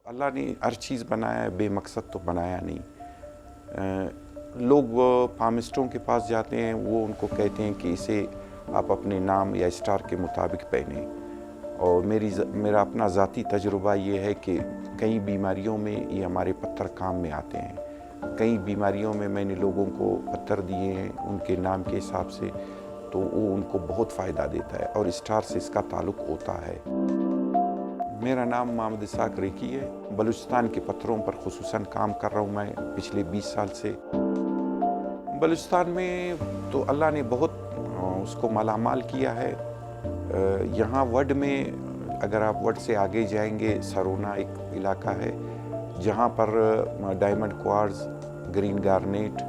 अल्लाह ने हर चीज़ बनाया है, बेमकसद तो बनाया नहीं। लोग पामिस्टों के पास जाते हैं, वो उनको कहते हैं कि इसे आप अपने नाम या स्टार के मुताबिक पहने। और मेरा अपना ज़ाती तजुर्बा ये है कि कई बीमारियों में ये हमारे पत्थर काम में आते हैं। कई बीमारियों में मैंने लोगों को पत्थर दिए हैं उनके नाम के हिसाब से, तो वो उनको बहुत फ़ायदा देता है और स्टार से इसका ताल्लुक़ होता है। मेरा नाम मोहम्मद इसहाक रेकी है। बलूचिस्तान के पत्थरों पर खुसूसन काम कर रहा हूँ मैं पिछले 20 साल से। बलूचिस्तान में तो अल्लाह ने बहुत उसको मालामाल किया है। यहाँ वड में अगर आप वड से आगे जाएंगे, सरोना एक इलाका है जहाँ पर डायमंड क्वार्ट्ज, ग्रीन गार्नेट,